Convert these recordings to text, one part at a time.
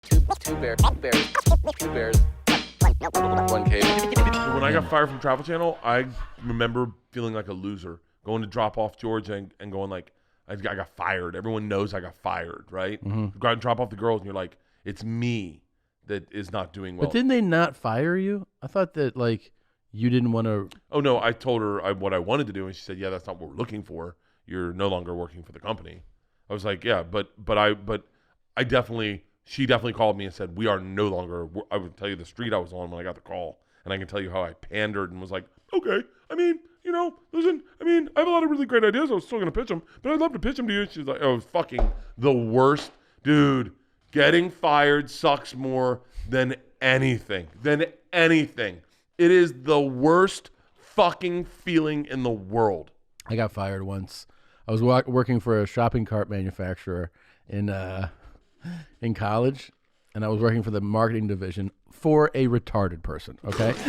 Two bears, one cave. When I got fired from Travel Channel, I remember feeling like a loser, going to drop off George and going like, I got fired. Everyone knows I got fired, right? Mm-hmm. Go out and drop off the girls, and you're like, it's me that is not doing well. But didn't they not fire you? I thought that like you didn't want to. Oh no, I told her what I wanted to do, and she said, yeah, that's not what we're looking for. You're no longer working for the company. I was like, yeah, but I definitely. She definitely called me and said, we are no longer, I would tell you the street I was on when I got the call. And I can tell you how I pandered and was like, okay, I mean, you know, listen, I mean, I have a lot of really great ideas. I was still going to pitch them, but I'd love to pitch them to you. And she's like, oh, fucking the worst. Dude, getting fired sucks more than anything. It is the worst fucking feeling in the world. I got fired once. I was working for a shopping cart manufacturer in college, and I was working for the marketing division for a retarded person, okay? Wait,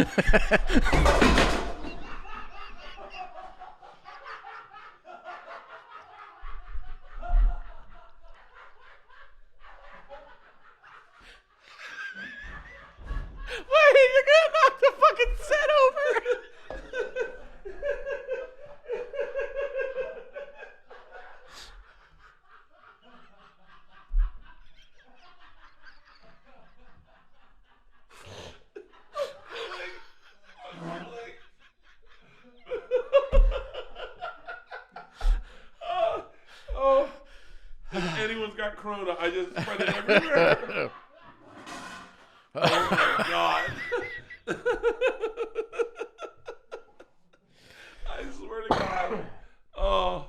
you're gonna knock the fucking set over! If anyone's got corona, I just spread it everywhere. Oh my god. I swear to God. Oh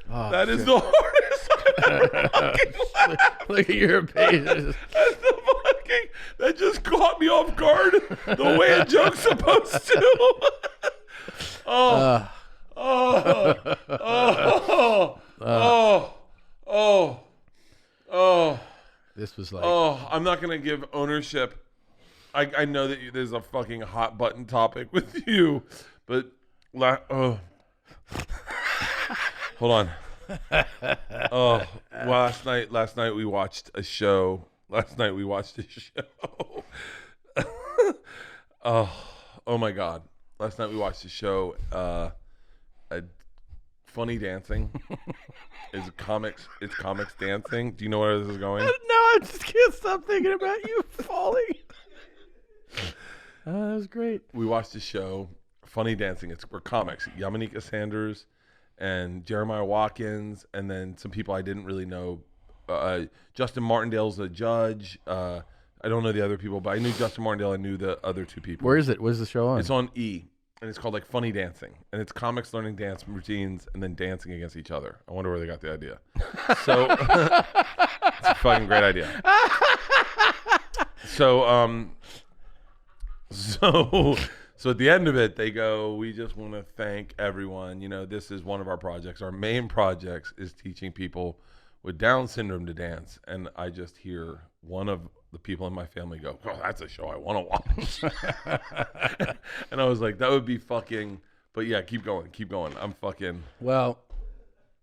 that shit. Is the hardest I've ever fucking laughed. Look at your face. That's the fucking, that just caught me off guard the way a joke's supposed to. This was like... Oh, I'm not going to give ownership. I know that there's a fucking hot button topic with you, but... hold on. Oh, last night we watched a show. Oh my God. Last night we watched a show, Funny Dancing. It's comics dancing. Do you know where this is going? No, I just can't stop thinking about you falling. That was great. We watched a show, Funny Dancing. We're comics. Yamanika Sanders and Jeremiah Watkins, and then some people I didn't really know. Justin Martindale's a judge. I don't know the other people, but I knew Justin Martindale. I knew the other two people. Where is it? Where's the show on? It's on E. And it's called like Funny Dancing, and it's comics learning dance routines and then dancing against each other. I wonder where they got the idea. So it's a fucking great idea. So at the end of it, they go, we just want to thank everyone. You know, this is one of our projects. Our main projects is teaching people with Down syndrome to dance. And I just hear one of the people in my family go, oh, that's a show I want to watch. And I was like, that would be fucking, but yeah, keep going. I'm fucking. Well,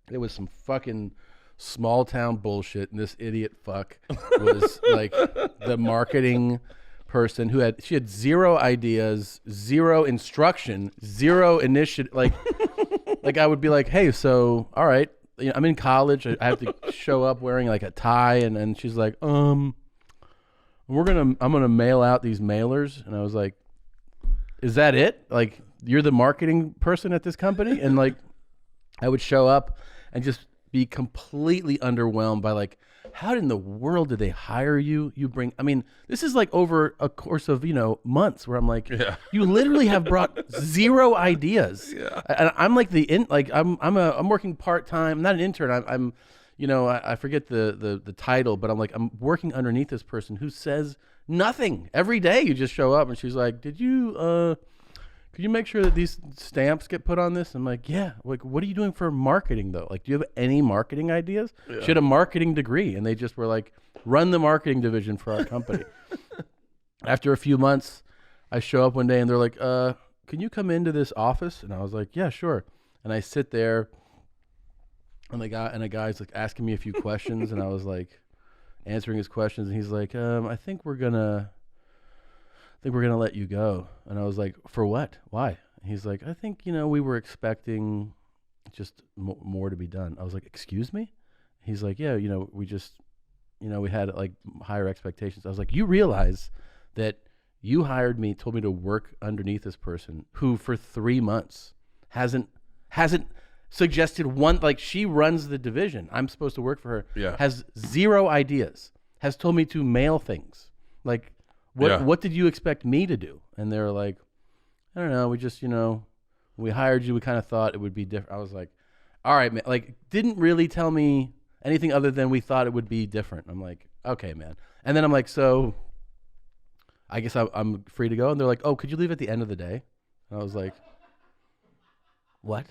it was some fucking small town bullshit, and this idiot fuck was like the marketing person she had zero ideas, zero instruction, zero initiative. Like I would be like, hey, so, all right, you know, I'm in college. I have to show up wearing like a tie. And she's like, I'm gonna mail out these mailers. And I was like, is that it? Like, you're the marketing person at this company? And like, I would show up and just be completely underwhelmed by like, how in the world did they hire you? I mean, this is like over a course of, months where I'm like, yeah. You literally have brought zero ideas. Yeah. And I'm like I'm working part-time. I'm not an intern. I'm I forget the title, but I'm working underneath this person who says nothing. Every day you just show up and she's like, could you make sure that these stamps get put on this? I'm like, yeah. Like, what are you doing for marketing though? Like, do you have any marketing ideas? Yeah. She had a marketing degree, and they just were like, run the marketing division for our company. After a few months, I show up one day and they're like, can you come into this office? And I was like, yeah, sure. And I sit there, and a guy's like asking me a few questions, and I was like, answering his questions, and he's like, I think we're gonna let you go. And I was like, for what? Why? He's like, I think, we were expecting just more to be done. I was like, excuse me? He's like, yeah, we just, we had like higher expectations. I was like, you realize that you hired me, told me to work underneath this person who for 3 months hasn't suggested one, like she runs the division. I'm supposed to work for her. Yeah. Has 0 ideas, has told me to mail things. Like, what did you expect me to do? And they're like, I don't know. We just, when we hired you, we kind of thought it would be different. I was like, all right, man. Like, didn't really tell me anything other than we thought it would be different. I'm like, okay, man. And then I'm like, so I guess I'm free to go. And they're like, oh, could you leave at the end of the day? And I was like, what?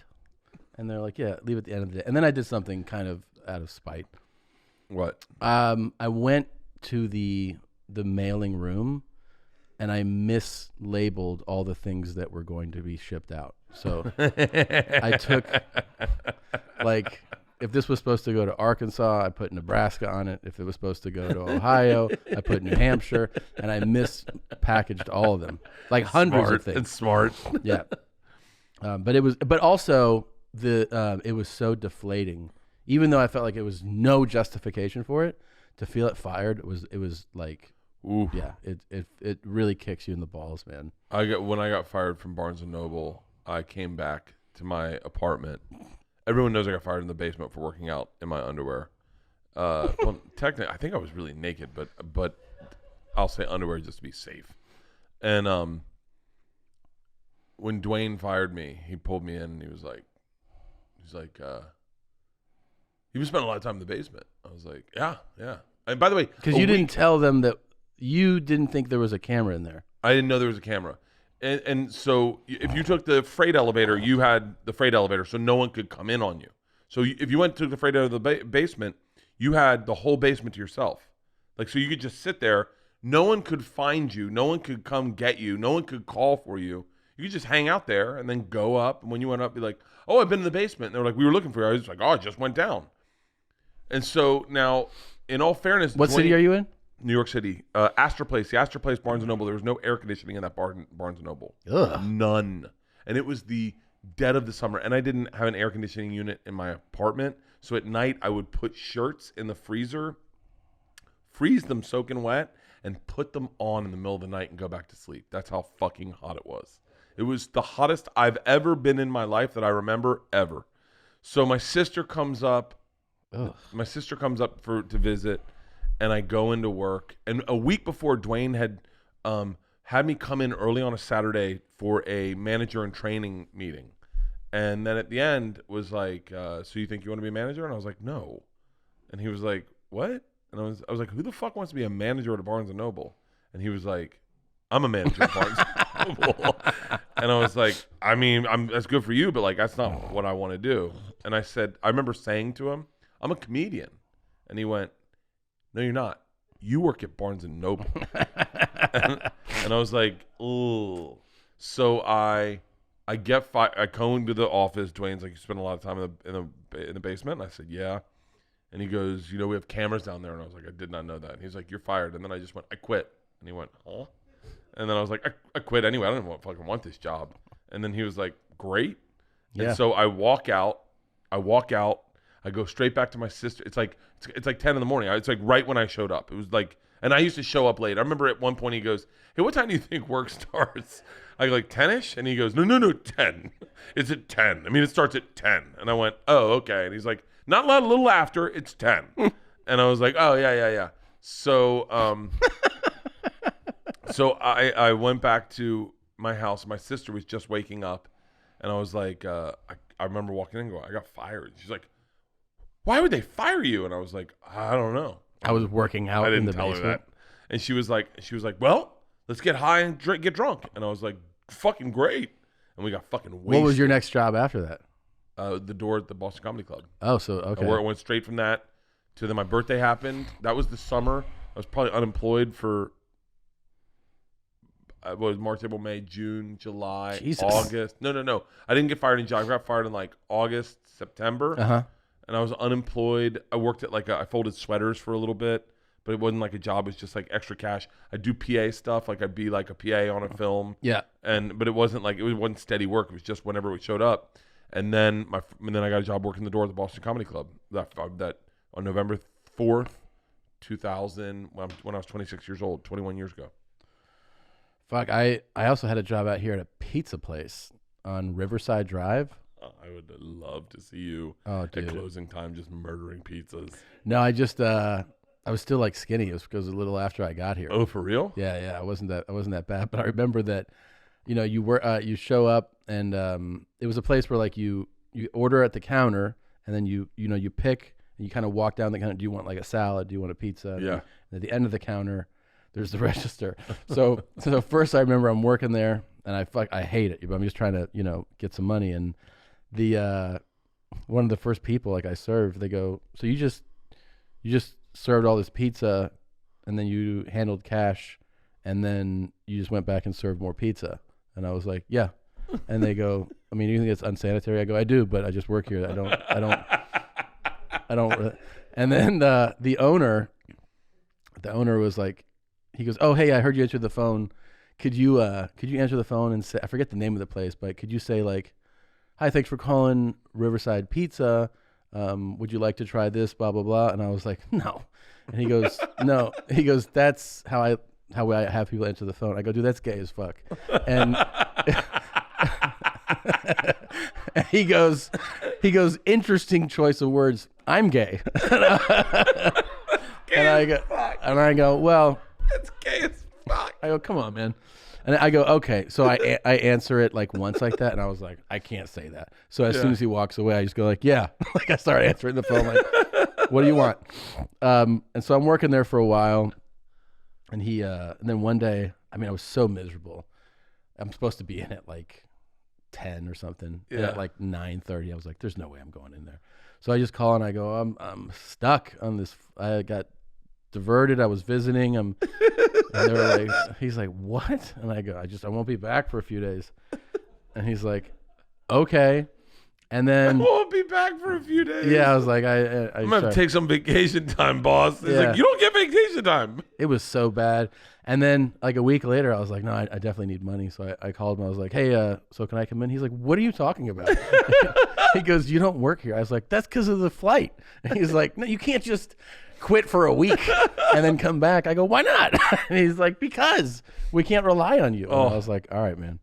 And they're like, yeah, leave at the end of the day. And then I did something kind of out of spite. What? I went to the mailing room and I mislabeled all the things that were going to be shipped out. So I took, like, if this was supposed to go to Arkansas, I put Nebraska on it. If it was supposed to go to Ohio, I put New Hampshire, and I mispackaged all of them, like hundreds of things. It's smart. Yeah. But also it was so deflating. Even though I felt like it was no justification for it, to feel it fired, it was like, ooh. Yeah, it really kicks you in the balls, man. When I got fired from Barnes and Noble, I came back to my apartment. Everyone knows I got fired in the basement for working out in my underwear. Well, technically, I think I was really naked, but I'll say underwear just to be safe. And when Dwayne fired me, he pulled me in and he was like, "You've been spending a lot of time in the basement." I was like, "Yeah." And by the way, because you didn't tell them that you didn't think there was a camera in there. I didn't know there was a camera. And so if you took the freight elevator, you had the freight elevator, so no one could come in on you. So if you went to the freight elevator of the basement, you had the whole basement to yourself. Like, so you could just sit there. No one could find you. No one could come get you. No one could call for you. You could just hang out there and then go up. And when you went up, be like, "Oh, I've been in the basement." And they were like, "We were looking for you." I was like, "Oh, I just went down." And so now, in all fairness, what city are you in? New York City, Astor Place, the Astor Place Barnes & Noble. There was no air conditioning in that Barnes & Noble. Ugh. None. And it was the dead of the summer. And I didn't have an air conditioning unit in my apartment. So at night, I would put shirts in the freezer, freeze them soaking wet, and put them on in the middle of the night and go back to sleep. That's how fucking hot it was. It was the hottest I've ever been in my life that I remember ever. So my sister comes up. Ugh. My sister comes up to visit. And I go into work. And a week before, Dwayne had had me come in early on a Saturday for a manager and training meeting. And then at the end was like, "So you think you want to be a manager?" And I was like, "No." And he was like, "What?" And I was like, "Who the fuck wants to be a manager at a Barnes & Noble?" And he was like, "I'm a manager at Barnes & Noble." And I was like, "I mean, that's good for you, but like that's not what I want to do." And I remember saying to him, "I'm a comedian." And he went, "No, you're not. You work at Barnes and Noble." and I was like, "Ooh." So I get fired. I go into the office. Dwayne's like, "You spend a lot of time in the basement?" And I said, "Yeah." And he goes, "We have cameras down there." And I was like, "I did not know that." And he's like, "You're fired." And then I just went, "I quit." And he went, "Huh?" And then I was like, I quit anyway. I don't even fucking want this job." And then he was like, "Great." Yeah. And so I walk out. I go straight back to my sister. It's like 10 in the morning. It's like right when I showed up. It was like, and I used to show up late. I remember at one point he goes, "Hey, what time do you think work starts?" I go like 10ish, and he goes, No, 10. It's at 10. I mean, it starts at 10. And I went, "Oh, okay." And he's like, "Not a little after. It's 10." And I was like, "Oh, yeah." So, I went back to my house. My sister was just waking up, and I was like, I remember walking in and going, "I got fired." She's like, "Why would they fire you?" And I was like, "I don't know." I was working out in the basement. I didn't tell her that. And she was like, "Well, let's get high and get drunk." And I was like, "Fucking great." And we got fucking wasted. What was your next job after that? The door at the Boston Comedy Club. Oh, so okay. I went straight from that to then my birthday happened. That was the summer. I was probably unemployed for March, April, May, June, July, Jesus. August. No. I didn't get fired in July. I got fired in like August, September. Uh-huh. And I was unemployed. I worked at I folded sweaters for a little bit. but it wasn't like a job. It was just like extra cash. I'd do PA stuff. Like I'd be like a PA on a film. Yeah. But it wasn't like, it wasn't steady work. It was just whenever we showed up. And then I got a job working the door at the Boston Comedy Club that on November 4th, 2000, when I was 26 years old, 21 years ago. Fuck, I also had a job out here at a pizza place on Riverside Drive. I would love to see you at closing time just murdering pizzas. No, I just I was still like skinny. It was because a little after I got here. Oh, for real? Yeah. I wasn't that bad, but I remember that, you show up and it was a place where like you order at the counter and then you pick and you kind of walk down the counter. Do you want like a salad? Do you want a pizza? Yeah. And at the end of the counter, there's the register. So first I remember I'm working there and I hate it. I'm just trying to get some money, and the one of the first people like I served, they go, so you just served all this pizza and then you handled cash and then you just went back and served more pizza. And I was like, yeah. And they go, I mean, you think it's unsanitary? I go, I do, but I just work here. I don't. And then the owner was like, he goes, oh, hey, I heard you answer the phone. Could you answer the phone and say, I forget the name of the place, but could you say like, hi, thanks for calling Riverside Pizza. Would you like to try this, blah, blah, blah. And I was like, no. And he goes, no. He goes, that's how I have people answer the phone. I go, dude, that's gay as fuck. And he goes, interesting choice of words. I'm gay. And I go, well, It's gay as fuck. I go, come on, man. And I go, okay. So I answer it like once like that, and I was like, I can't say that. So as soon as he walks away, I just go like, yeah. Like I start answering the phone like, what do you want? And so I'm working there for a while, and and then one day, I mean, I was so miserable. I'm supposed to be in at like 10 or something. Yeah. And at like 9:30, I was like, there's no way I'm going in there. So I just call and I go, I'm stuck on this. I got diverted. I was visiting. And they were like, he's like, what? And I go, I won't be back for a few days. And he's like, okay. And then I won't be back for a few days. Yeah, I was like, I'm gonna take some vacation time, boss. He's like, you don't get vacation time. It was so bad. And then like a week later, I was like, no, I definitely need money. So I called him. I was like, hey, so can I come in? He's like, what are you talking about? He goes, you don't work here. I was like, that's because of the flight. And he's like, no, you can't just quit for a week and then come back. I go, why not? And he's like, because we can't rely on you. And I was like, all right, man.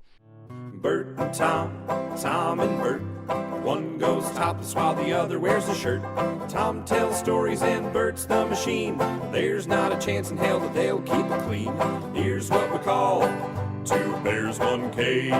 Bert and Tom, Tom and Bert. One goes topless while the other wears a shirt. Tom tells stories and Bert's the machine. There's not a chance in hell that they'll keep it clean. Here's what we call two bears, one cave.